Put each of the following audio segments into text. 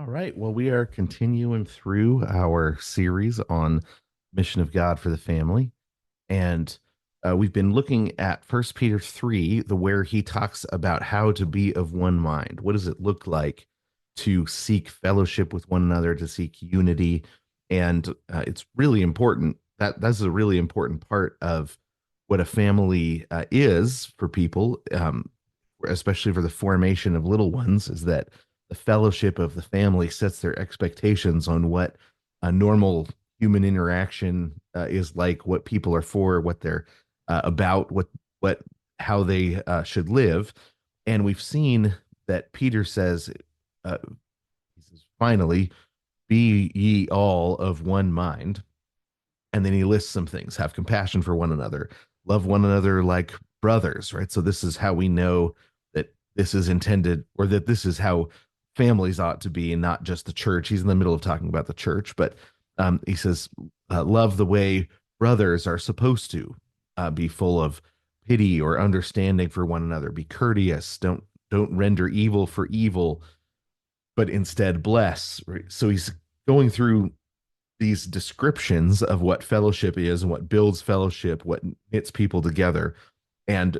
All right. Well, we are continuing through our series on Mission of God for the Family. And we've been looking at First Peter 3, the where he talks about how to be of one mind. What does it look like to seek fellowship with one another, to seek unity? And it's really important. That's a really important part of what a family is for people, especially for the formation of little ones, is that the fellowship of the family sets their expectations on what a normal human interaction is like, what people are for, what they're about, what how they should live. And we've seen that Peter says, uh, he says, finally, be ye all of one mind. And then he lists some things: have compassion for one another, love one another like brothers, right? So this is how we know that this is intended, or that this is how families ought to be, and not just the church. He's in the middle of talking about the church, but he says, love the way brothers are supposed to, be full of pity or understanding for one another, be courteous, don't render evil for evil, but instead bless, right? So he's going through these descriptions of what fellowship is and what builds fellowship, what knits people together. And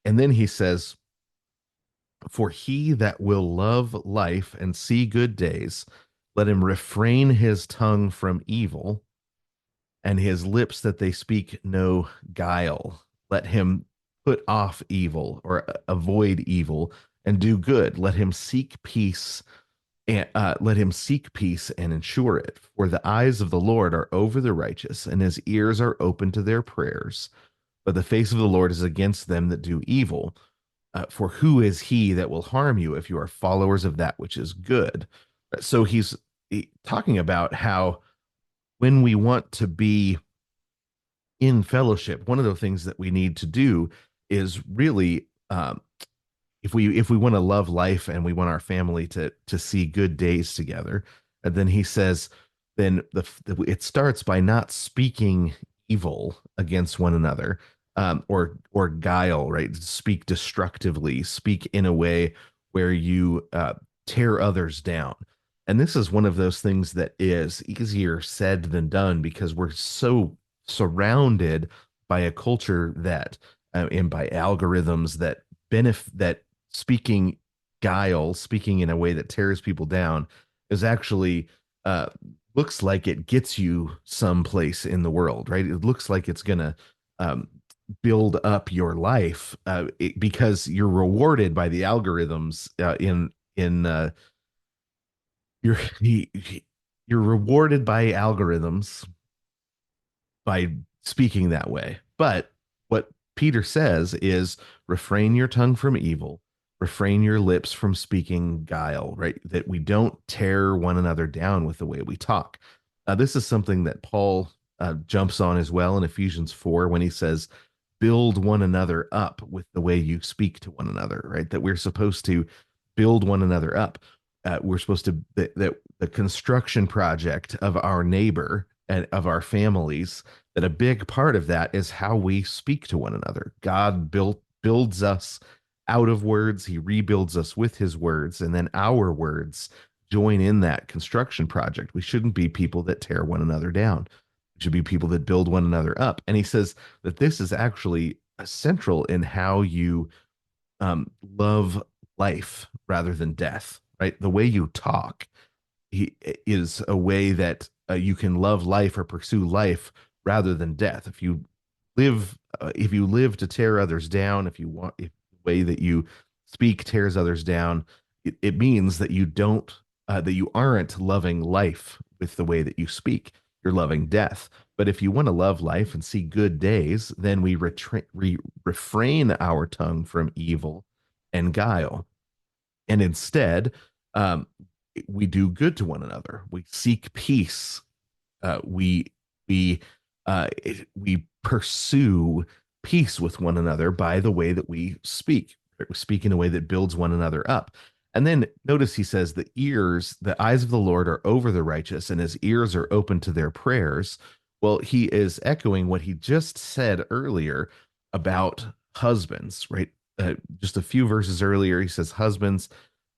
then he says, for he that will love life and see good days, let him refrain his tongue from evil, and his lips that they speak no guile. Let him put off evil, or avoid evil, and do good. Let him seek peace, and let him seek peace and ensure it. For the eyes of the Lord are over the righteous, and his ears are open to their prayers. But the face of the Lord is against them that do evil. For who is he that will harm you if you are followers of that which is good? So he's talking about how when we want to be in fellowship, one of the things that we need to do is really, if we want to love life and we want our family to see good days together, and then he says, then it starts by not speaking evil against one another, or guile, right? Speak destructively, speak in a way where you tear others down. And this is one of those things that is easier said than done, because we're so surrounded by a culture that, and by algorithms that benefit, that speaking guile, speaking in a way that tears people down, is actually, looks like it gets you someplace in the world, right? It looks like it's gonna um, build up your life, because you're rewarded by the algorithms, in you're you're rewarded by algorithms by speaking that way. But what Peter says is, refrain your tongue from evil, refrain your lips from speaking guile, right? That we don't tear one another down with the way we talk. This is something that Paul jumps on as well in Ephesians 4, when he says, build one another up with the way you speak to one another, right? That we're supposed to build one another up. We're supposed to, that the construction project of our neighbor and of our families, that a big part of that is how we speak to one another. God builds us out of words, he rebuilds us with his words, and then our words join in that construction project. We shouldn't be people that tear one another down. We should be people that build one another up. And he says that this is actually central in how you love life rather than death, right? The way you talk is a way that you can love life or pursue life rather than death. If you live to tear others down, if the way that you speak tears others down, it means that you aren't loving life with the way that you speak. You're loving death. But if you want to love life and see good days, then we refrain our tongue from evil and guile, and instead, um, we do good to one another. We seek peace. Uh, we we uh, we pursue peace with one another by the way that we speak. We speak in a way that builds one another up. And then notice he says, the eyes of the Lord are over the righteous, and his ears are open to their prayers. Well, he is echoing what he just said earlier about husbands, right? Just a few verses earlier, he says, husbands,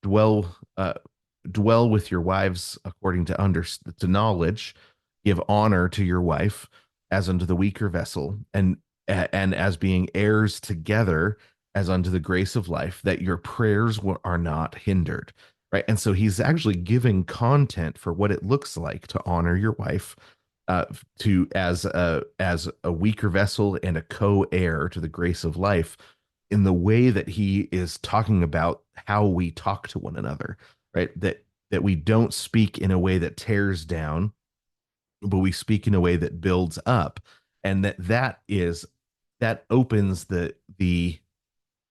dwell. dwell with your wives according to knowledge, give honor to your wife as unto the weaker vessel, and as being heirs together as unto the grace of life, that your prayers are not hindered. Right. And so he's actually giving content for what it looks like to honor your wife, to as a weaker vessel and a co-heir to the grace of life, in the way that he is talking about how we talk to one another, right? That we don't speak in a way that tears down, but we speak in a way that builds up, and that opens the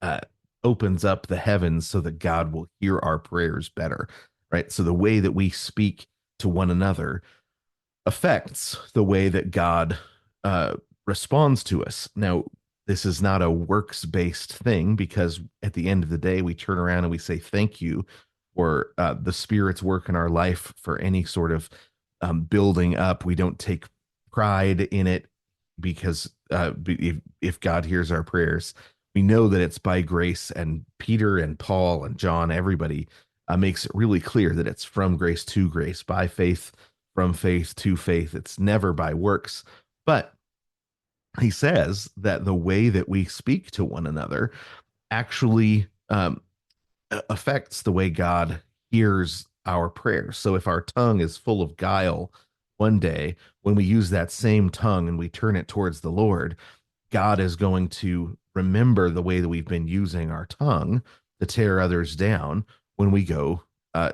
uh, opens up the heavens so that God will hear our prayers better, right? So the way that we speak to one another affects the way that God uh, responds to us. Now, this is not a works based thing, because at the end of the day, we turn around and we say thank you for the Spirit's work in our life for any sort of building up. We don't take pride in it, because if God hears our prayers, we know that it's by grace. And Peter and Paul and John, everybody makes it really clear that it's from grace to grace, by faith, from faith to faith. It's never by works. But he says that the way that we speak to one another actually affects the way God hears our prayers. So if our tongue is full of guile one day, when we use that same tongue and we turn it towards the Lord, God is going to remember the way that we've been using our tongue to tear others down when we go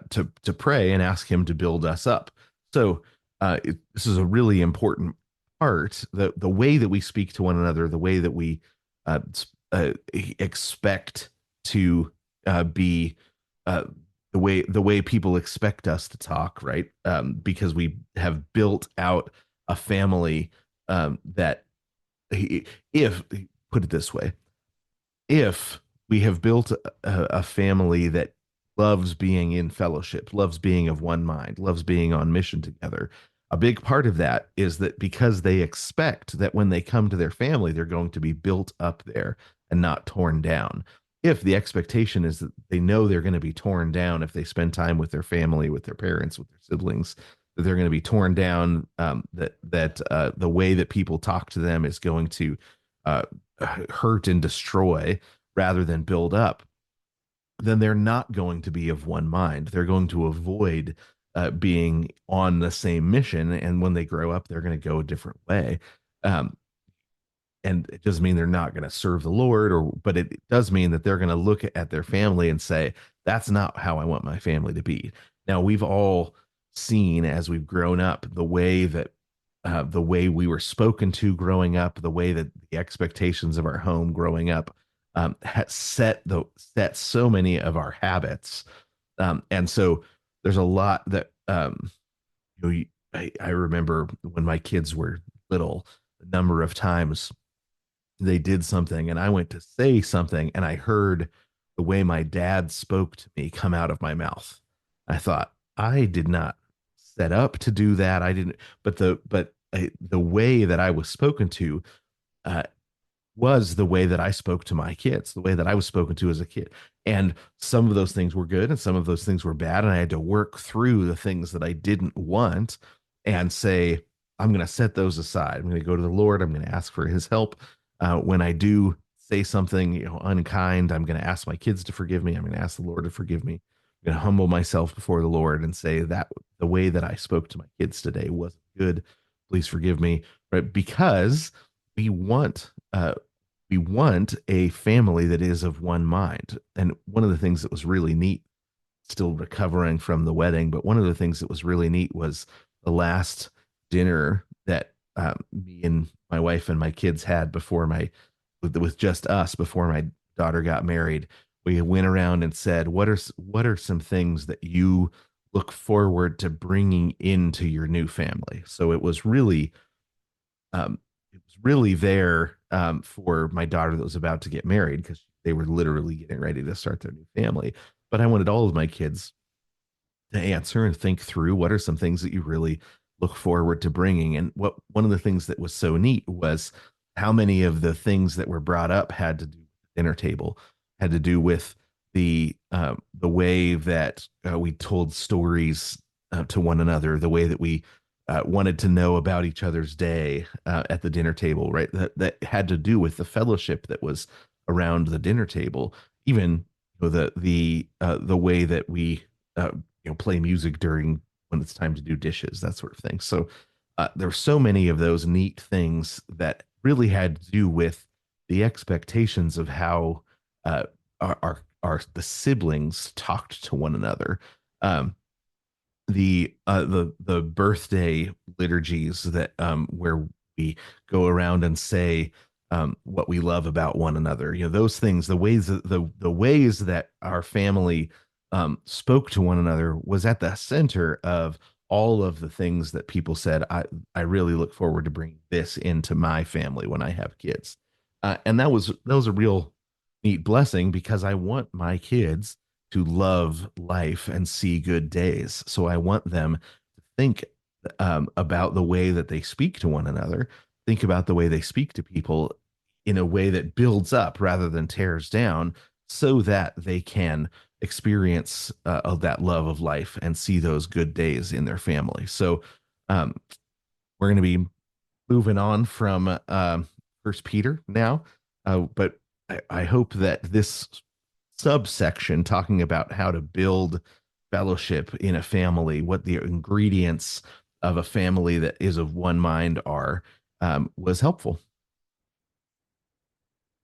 to pray and ask Him to build us up. So this is a really important part. The way that we speak to one another, the way that we uh, expect to be the way people expect us to talk, right? Because we have built out a family that, if put it this way, if we have built a family that loves being in fellowship, loves being of one mind, loves being on mission together, a big part of that is that because they expect that when they come to their family, they're going to be built up there and not torn down. If the expectation is that they know they're going to be torn down if they spend time with their family, with their parents, with their siblings, that they're going to be torn down, that the way that people talk to them is going to uh, hurt and destroy rather than build up, then they're not going to be of one mind. They're going to avoid being on the same mission. And when they grow up, they're going to go a different way. Um, and it doesn't mean they're not going to serve the Lord, but it does mean that they're going to look at their family and say, that's not how I want my family to be. Now, we've all seen, as we've grown up, the way we were spoken to growing up, the way that the expectations of our home growing up has set so many of our habits. And so there's a lot that I remember when my kids were little, the number of times they did something and I went to say something and I heard the way my dad spoke to me come out of my mouth. I thought, I did not set up to do that. I didn't, but the way that I was spoken to uh, was the way that I spoke to my kids, the way that I was spoken to as a kid. And some of those things were good and some of those things were bad. And I had to work through the things that I didn't want and say, I'm going to set those aside. I'm going to go to the Lord. I'm going to ask for his help. When I do say something, unkind, I'm going to ask my kids to forgive me. I'm going to ask the Lord to forgive me. I'm going to humble myself before the Lord and say that the way that I spoke to my kids today wasn't good. Please forgive me. Right? Because we want we want a family that is of one mind. And one of the things that was really neat, still recovering from the wedding, but one of the things that was really neat was the last dinner that me and my wife and my kids had with just us before my daughter got married. We went around and said, what are some things that you look forward to bringing into your new family? So it was really there for my daughter that was about to get married, because they were literally getting ready to start their new family. But I wanted all of my kids to answer and think through what are some things that you really look forward to bringing. And what one of the things that was so neat was how many of the things that were brought up had to do with the dinner table, had to do with the way that we told stories to one another, the way that we wanted to know about each other's day at the dinner table, right? That had to do with the fellowship that was around the dinner table. Even the way that we play music during when it's time to do dishes, that sort of thing. So there were so many of those neat things that really had to do with the expectations of how the siblings talked to one another. Um, the birthday liturgies that where we go around and say what we love about one another. Those things, the ways that our family spoke to one another was at the center of all of the things that people said. I really look forward to bringing this into my family when I have kids, and that was a real neat blessing because I want my kids to love life and see good days. So I want them to think about the way that they speak to one another, think about the way they speak to people in a way that builds up rather than tears down, so that they can experience of that love of life and see those good days in their family. So um, we're going to be moving on from First Peter now, but I hope that this subsection talking about how to build fellowship in a family, what the ingredients of a family that is of one mind are, was helpful.